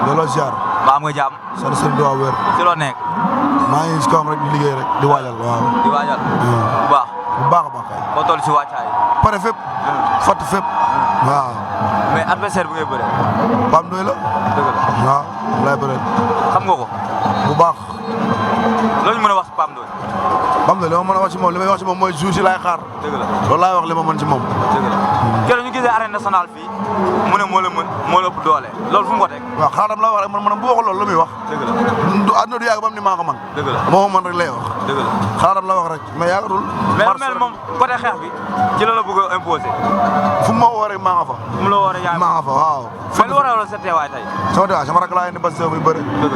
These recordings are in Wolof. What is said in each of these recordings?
delloo ziar. maa nga jàmm. sant sëñ Tuubaa wér. ci loo nekk. maa ngi si kawam rek di liggéey rek di waajal waaw. di waajal. bu baax. bu baax a baax kay. boo toll si wàccaay. pare fépp. fatt fépp. waaw. mais adversaire bu ngay bëree. Pam Ndoye la. dëgg la waaw lay bëree. xam nga ko. bu baax. loolu ñu mën a wax si Pam Ndoye. Pam Ndoye li ma mën a wax si moom li may wax si moom mooy jour si laay xaar. dëgg la loolu laay wax li ma mën si moom. dëgg la keroog ñu gisee arène nationale fii mu ne moo la mën moo la ëpp doole loolu fu mu ko teg. waaw xaaral la wax rek man bu waxul loolu lu muy wax. dëgg la du àdduna du yàgg ba mu ni maa ko man. dëgg la moo man rek lay wax. dëgg la xaaral la wax rek mais yàggatul. mais mel moom côté xeex bi ci la bëgg a imposer. fu mu ma woo rek maa nga fa. fu mu la woo rek yaa maa nga fa waaw. mais lu waral sa teewaay tey. sama teewaay sama rak laa indi Pastef muy bëri. dëgg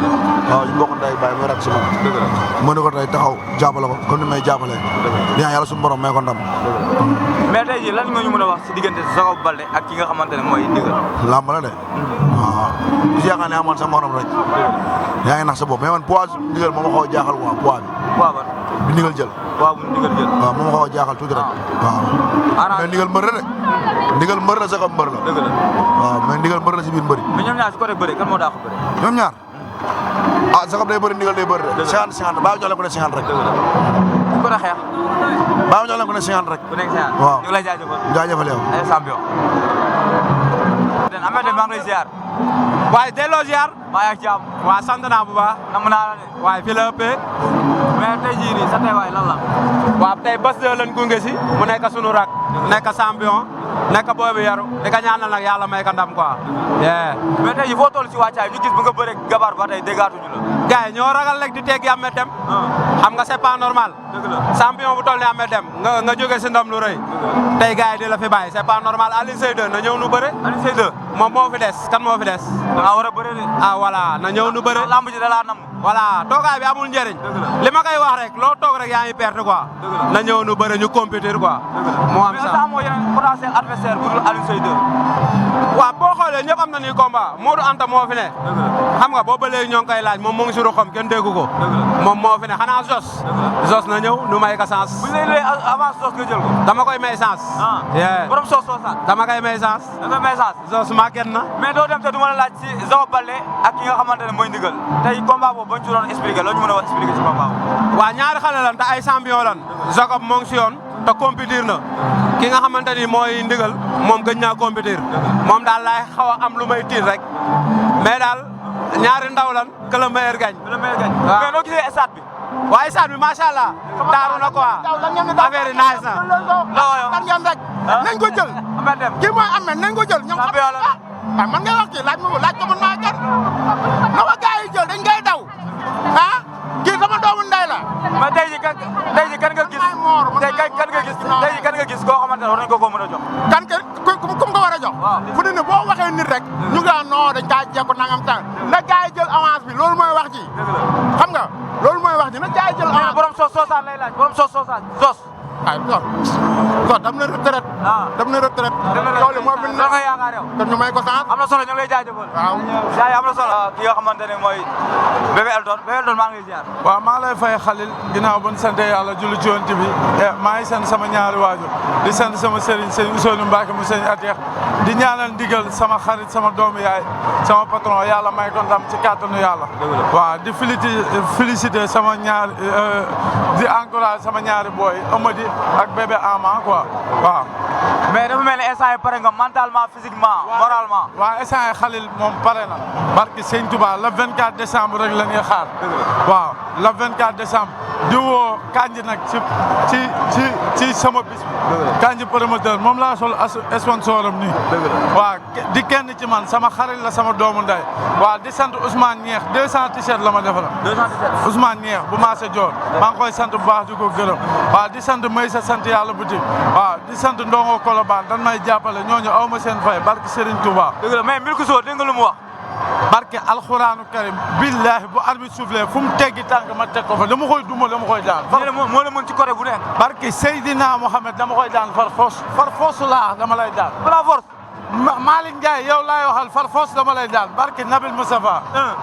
la waaw ñu bokk ndey bàyyi muy rak si man. dëgg la mën na ko tey taxaw jàppale ko comme ni may jàppalee. di ñaan yàlla suñu borom may ko ndam. mais tey jii lan nga ñu mën a wax si diggante Jacob Baldé ak ki nga xamante ne mooy Ndigal. làmb la de. waaw bu si yaakaar ne amoon sa morom rek. yaa ngi nax sa bopp mais man poids Ndigal moo ma xaw a jaaxal quoi poids bi. poids ban. bi Ndigal jël. poids bu Ndigal jël. waaw moo ma xaw a jaaxal tuuti rek. waaw mais Ndigal mbër la de. Ndigal mbër la Jacob mbër la. dëgg la waaw mais Ndigal mbër la si biir mbëri. mais ñoom ñaar si côté bëri kan moo daa ko bëri. ñoom ñaar. ah Jacob day bëri Ndigal day bëri de. 50-50 baa jox leen ko ne 50 rek. dëgg la si côté xeex. baa jox leen ko ne 50 rek. ku nekk 50. waaw ñu ngi lay jaajëfal. jaajëfal yow. ay champion. Ameth maa ngi lay ziar. waaye delloo ziar. maa ngi ak jàmm. waa sant naa bu baax. nam naa la de. waaye fi la ëppee. mais tey jii nii sa teewaay lan la. waaw tey bés de lañ gunge si mu nekk sunu rak. nekk champion. nekk boobu yaru di ko ñaanal nag yàlla may ko ndam quoi. mais tey jii foo toll si wàccaay ñu gis bu nga bëre gabar ba tey déggaatuñu la. gars yi ñoo ragal rek di teggi Ameth Deme. xam nga c'est pas normal. dëgg la champion bu toll ni Ameth Deme nga jóge si ndam lu rëy. tey gars yi di la fi bàyyi c'est pas normal Alioune Seye 2 na ñëw nu bëre. Alioune Seye 2 moom moo fi des kan moo fi des. da ngaa war a bëre de. ah voilà na ñëw nu bëre. lamb ji da laa nam. voilà toogaay bi amul njëriñ. li ma koy wax rek loo toog rek yaa ngi perte quoi. na ñëw nu bëre ñu compétir quoi. moo am mais est-ce que amoo yeneen potentiel adversaire bu dul Alioune Seye 2. waaw boo xoolee ñëpp am na ni combat Modou Anta moo fi ne. xam nga boobu ba léegi ñoo ngi koy laaj moom mu ngi si ruxam kenn déggu ko. moom moo fi ne xanaa Zos na ñëw nu may ko sens. bu ñu lay lay avance Zos nga jël ko. dama koy may sens. borom soosaat. dama koy may sens. da nga may sens. Zos màgget na. mais doo dem te du ma la laaj si Jacob Baldé ak ki nga xamante ne mooy Ndigal tey combat boobu bañ ci doon expliqué loo ñu mën a wax expliqué si combat boobu. waaw ñaari xale lan te ay champion lan. Jacob moo ngi si yoon te compétir na ki nga xamante ni mooy Ndigal moom gëj naa compétir moom daal laay xaw a am lu may tiit rek mais daal ñaari ndaw lan que le meilleur gagne. waaw mais noo gisee stade bi. waaye stade bi macha allah taaru na quoi affaire yi nice na. tan ngeen rek nañ ko jël. Ameth Deme kii mooy Ameth nañ ko jël. ñoom xam nga man ngay wax kii laaj ko man maa kan na ko gars yi jël dañ ngay daw ah kii sama doomu ndey la. mais tey jii kan nga gis tey kan nga gis koo xamante ne war nañ ko mën a jox. kan ke kum ko war a jox. fu ne boo waxee nit rek ñu ngi non dañ kaa jekku nangam tàng na gars yi jël avance bi loolu mooy wax ji. xam nga loolu mooy wax ji na gars yi jël avance. borom soosaan lay laaj borom soosaan Zos. waaw Zos dem na retraite. dem na retraite. tool yi moo fi nga yaakaar yow. te ñu may ko sens. am na solo ñu ngi lay jaajëfal. waaw jaay am na solo. ki nga xamante ne mooy Bébé Elton maa ngi lay ziar. waaw maa lay fay Khalil ginnaaw bu ñu sant yàlla julli ci Yonent bi maa ngi sant sama ñaari waajur di sant sama sëriñ sëñ Ousseynou Mbacke mu sëñ Atex di ñaanal Ndigal sama xarit sama doomu yaay sama patron yàlla may ko ndam ci kàttanu yàlla. waaw di féliciter sama ñaari di encourager sama ñaari booy Amady ak bébé Ama quoi waaw. mais dafa mel ni instant yi pare nga mentalement physiquement moralement. waaw instant yi Khalil moom pare na barki Sëñ Touba le 24 décembre rek la ñuy xaar. waaw le 24 décembre di woo Kanji nag ci sama bis bi. Kanji promoteur moom laa sol sponsor am nii. waaw di kenn ci man sama xarit la sama doomu nday waaw di sant Ousmane Ñeex 200 t-shirt la ma defal. 200 t-shirt Ousmane Ñeex bu maase Dior maa ngi koy sant bu baax di ko gërëm waaw di sant Maysa sant yàlla boutique waaw di sant Ndongo Kolobaan dan may jàppale ñooñu aw ma seen fay barki Serigne Touba. dëgg la mais Milkzo dégg nga lu mu wax. barke alxuraanu karim billahi bu arbitre soufflé fu mu teggi tànk ma teg ko fa dama koy duma dama koy daan. moo la mën ci côté bu nekk. barke Seydina Mohamed dama koy daan far force laa dama lay daan. par force. Malick Ndiaye yow laay waxal far force dama lay daan barke Nabil Moustapha.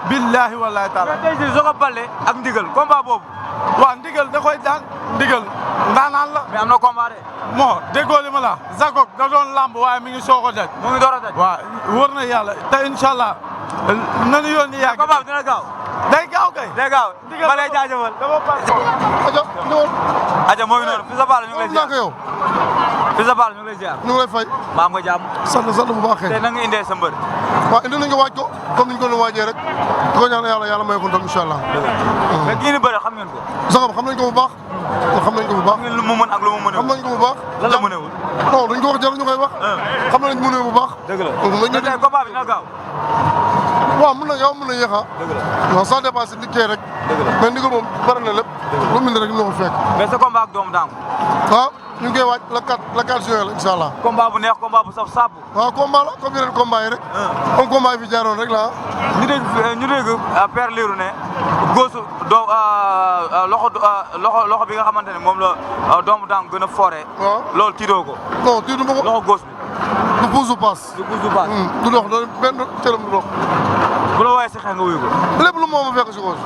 billahi wallahi taala. mais tey jii Jacob Baldé ak Ndigal combat boobu. waaw Ndigal da koy daan Ndigal ndaanaan la. mais am na combat de. bon déggoo li ma la Jacob da doon lamb waaye mi ngi soog a daj. mu ngi door a daj. waaw wóor na yàlla te incha allah nañu yónni yàgg. combat bi dina gaaw. day gaaw kay. day gaaw ma lay jaajëfal. aja ñëwal. aja moo ngi noonu Fils de Balla ñu ngi lay ziar. yow. Fils de Balla ñu ngi lay ziar. ñu ngi lay fay. maa nga jàmm. sant bu baax tey na nga indee sa mbër. waaw indi nañ ko waaj ko comme niñ ko doon waajee rek di ko ñaan yàlla may ko ndam incha allah. mais kii ni bëre xam ngeen ko. Jacob xam nañ ko bu baax. xam nañ ko bu baax. xam ngeen lu mu mën ak lu mu mënewul. xam nañ ko bu baax. lan la mënewul. non duñ ko wax jarul ñu koy wax. xam nañ mënee bu baax. dëgg la mais tey combat bi dina gaaw. waaw mën na gaaw mën na yéex a. dëgg la non ça dépend si liggéey rek. dëgg la mais ndigal moom pare na lépp. lu mu indi rek dina ko fekk. mais sa combat ak doomu daangu. waaw ñu ngi koy waaj la 4 juin la incha allah. combat bu neex combat bu saf saabu. waaw combat la comme yeneen combat yi rek. comme combat yi fi jaaroon rek la ñu dégg Père Lirou ne góosu loxo bi nga xamante ne moom la doomu daangu gën a fooree. waaw loolu tiidoo ko. non tiidu ma ko. loxo góos bi. du pousse du passe. du pousse du passe. du dox doon benn cëram du dox. bu la woowee si xeex nga wuyu ko. lépp lu mu ma fekk si góos.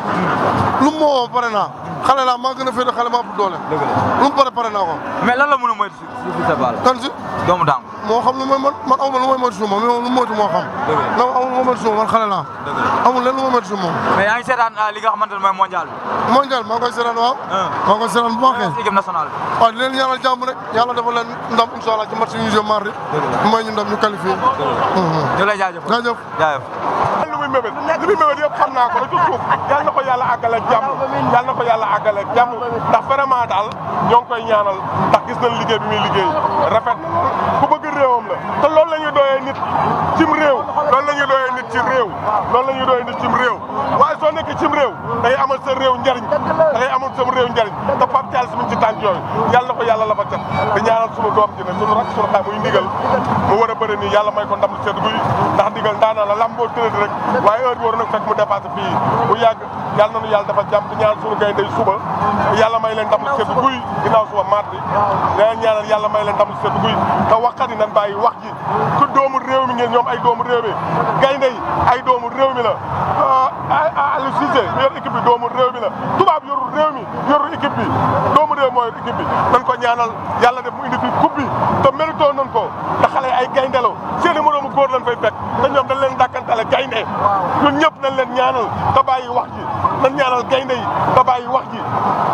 lu mu ma woo pare naa. xale laa maa gën a féete xale maa ëpp doole. dëgg la lu mu pare naa ko. mais lan la mën a moytu si Fils de Balla. kan si. doomu daangu. moo xam lu may man amul lu may moytu si moom mais moom lu mu moytu moo xam. dëgg la non amul lu ma moytu si moom man xale laa. dëgg la amul lenn lu ma moytu si moom. mais yaa ngi seetaan li nga xamante ne mooy mondial bi. mondial maa ngi koy seetaan waaw. maa ngi koy seetaan bu baaxee. équipe nationale bi. waaw di leen ñaanal jàmm rek yàlla dafa leen ndam incha allah ci match yi ñu jëm mardi. may ñu ndam ñu qualifié. ñu lay jaajëfal. jaajëf. jaajëf. lu muy mébét yëpp xam naa ko rek ci suuf yal na ko yàlla àggale ak jàmm yal na ko yàlla àggale ak jàmm ndax vraiment daal ñoo ngi koy ñaanal ndax gis nañ liggéey bi muy liggéey rafet na ku bëgg réewam la te loolu la ñuy doyee nit cim réew loolu la ñuy doyee nit ci réew loolu la ñuy doyee nit cim réew waaye soo nekkee cim réew da ngay amal sa réew njariñ da ngay amal sa réew njariñ te Pape Thialis mi ngi ci tànk yooyu yal na ko yàlla la fa cat di ñaanal sunu doom ji ne sunu rak sunu xaay muy ndigal mu war a bëri nii yàlla may ko ndam lu sedd guy ndax ndigal ndaanaan la lam boo tëradi rek waaye heure bi war na fekk mu dépassé fii bu yàgg yàlla nañu yàlla dafa jàmm di ñaan suñu gaynde suba yàlla may leen ndam lu sedd guy ginnaaw suba mardi leen ñaanal yàlla may leen ndam lu sedd guy te waxkat yi nañ bàyyi wax ji ku doomu réew mi ngeen ñoom ay doomu réew mi gaynde yi ay doomu réew mi la Aliou Cissé mi yor équipe bi doomu réew mi la tubaab yorul réew mi yorul équipe bi doomu réew moo yor équipe bi nañ ko ñaanal yàlla def mu indi fi coupe bi te mérito nañ ko te xale ay gayndelo seeni moroomu góor lañ fay fekk te ñoom dañ leen dàkkantale gaynde ñun ñëpp nañ leen ñaanal te bàyyi wax ji nañ ñaanal gaynde yi te bàyyi wax ji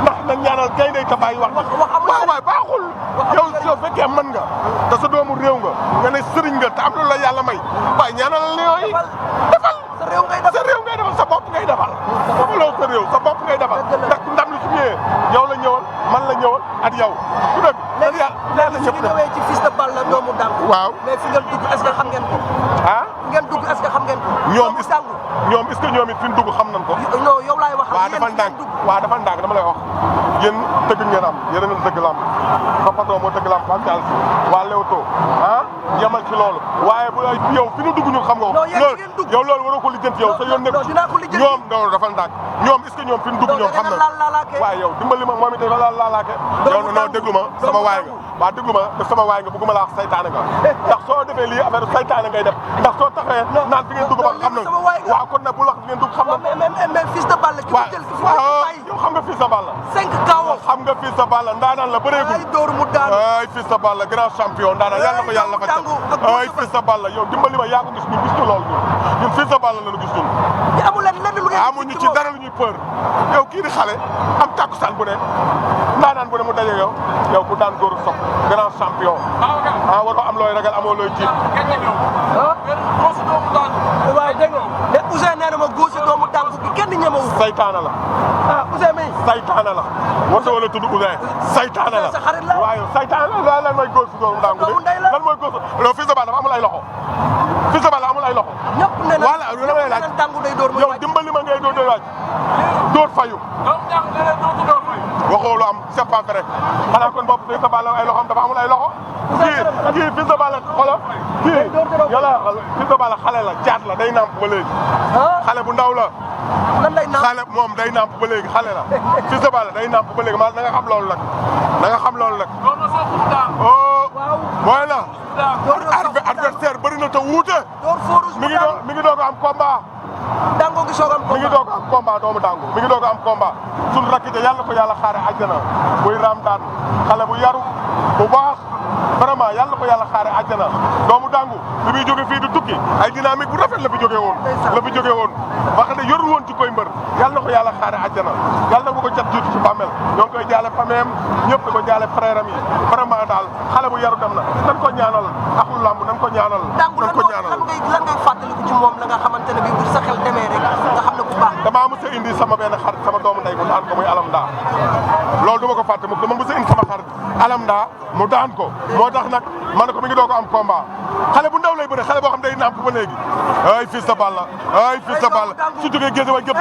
ndax nañ ñaanal gaynde yi te bàyyi wax ji waaw waay baaxul yow fekkee mën nga te sa doomu réew nga ne sëriñ nga te am lu la yàlla may waaye ñaanal Lions yi defal sa réew ngay defal sa bopp ngay defal defaloo sa réew sa bopp ngay defal ndax ndam li su ñëwee yow la ñëwal man la ñëwal ak yow su dëgg léegi su ñu ñëwee ci Fils de Balla doomu Dangu. waaw mais fi ngeen dugg est-ce que xam ngeen ko. ah ngeen dugg est-ce que xam ngeen ko. ñoom doomu Dangu. ñoom est-ce que ñoom it fi ñu dugg xam nañ ko. non yow laay wax. waaw dafa ndànk waaw dafa ndànk dama lay wax yéen tëgg ngeen am yéen a ngeen tëgg lamb Papato moo tëgg lamb Pape Thialis waa Leewtoo ah yemal ci loolu waaye bu yow fi ñu dugg ñun xam nga ko. non yéen fi ngeen dugg yow loolu waroo ko lijjanti yow sa yoon nekk ci dinaa ko lijjanti ñoom non dafa ndànk ñoom est-ce que ñoom fi ñu dugg ñoom xam nañ waaye yow dimbali ma moom it dafa laalaake yow non déglu ma sama waay nga waaw déglu ma def sama waay nga bëgguma laa wax saytaane nga ndax soo defee lii affaire saytaane ngay def ndax soo taxee naan fi ngeen dugg ba xam nañ waaw kon nag bu wax fi ngeen dugg xam nañ mais Fils de Balla ki mu jël ki yow xam nga Fils de Balla 5 KO xam nga Fils de Balla ndaanaan la bëreegul ay door mu daanu ay Fils de Balla grand champion ndaanaan yàlla ko yàlla fa teg ay Fils de Balla yow dimbali ma yaa ko gis ñun gis ñu loolu ñun Fils de Balla la ñu gis ñun amuñu ci dara lu ñuy peur yow kii di xale am takkusaan bu ne ndaanaan bu ne mu daje yow ku daan góoru sox grand champion waroo am looy ragal amoo looy tiit waaw dégg nga mais Ousseyn nee na ma góosi doomu Dangu bi kenn ñemewu saytaana la Ousseyn mi saytaana la warta wala tudd Ousseyn saytaana la sa xarit la waaw saytaana la lan mooy góosi doomu Dangu bi lan mooy góosi loolu Fils de Balla dafa amul ay loxo Fils de Balla amul ay loxo ñëpp nee na voilà lu may laaj Dangu day door yow dimbali ma ngay door waaj door fayu waxoo lu am c'est pas vrai xanaa kon bopp Fils de Balla ay loxoom dafa amul ay loxo kii Fils de Balla xoolal kii yàlla Fils de Balla xale la caat la day nàmp ba léegi xale bu ndaw la lan lay naan xale moom day nàmp ba léegi xale la Fils de Balla day nàmp ba léegi ma na nga xam loolu nag na nga xam loolu nag oh mooy la adversaire bëri na te wuute mi ngi doog am combat dango gi soog am mi ngi doog am combat doomu dangu mi ngi doog am combat suñu rakk ja yàlla ko yàlla xaare àjjana muy raam daan xale bu yaru bu baax vraiment yàlla ko yàlla xaare àjjana doomu dangu bi muy jóge fii du tukki ay dynamique bu rafet la fi jógee woon wax ne yorul woon ci koy mbër yàlla ko yàlla xaare àjjana yàlla na ko cat jiitu ci bàmmeel ñoo ngi koy jaale fameem ñëpp di ko jaale frère am yi vraiment daal xale bu yaru dem na nan ko ñaanal axlu lamb nan ko ñaanal nan ko ñaanal lan ngay fàttaliku ci moom la nga xamante ne bii bu sa xel demee rek nga xam ne bu baax damaa mos a indi sama benn xarit sama doomu ndey mu daan ko muy alam daa loolu du ma ko fàtte mu dama mos a indi sama xarit alam daa mu daan ko moo tax nag ma ne ko mi ngi doog a am combat xale bu ndaw lay bëre xale boo xam day nàmp ba léegi ay Fils de Balla su jógee géej wa gépp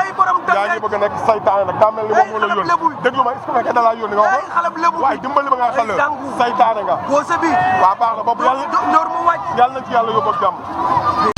yaa ngi bëgg a nekk saytaane nag daa mel ni moom moo la yónni déglu ma est-ce que fekkee da laa yónni nga wax waaye dimbali ma nga xale saytaane nga boo sa bi waaw baax na boobu yàlla ñor mu wàcc yàlla na ci yàlla yóbbu ak jàmm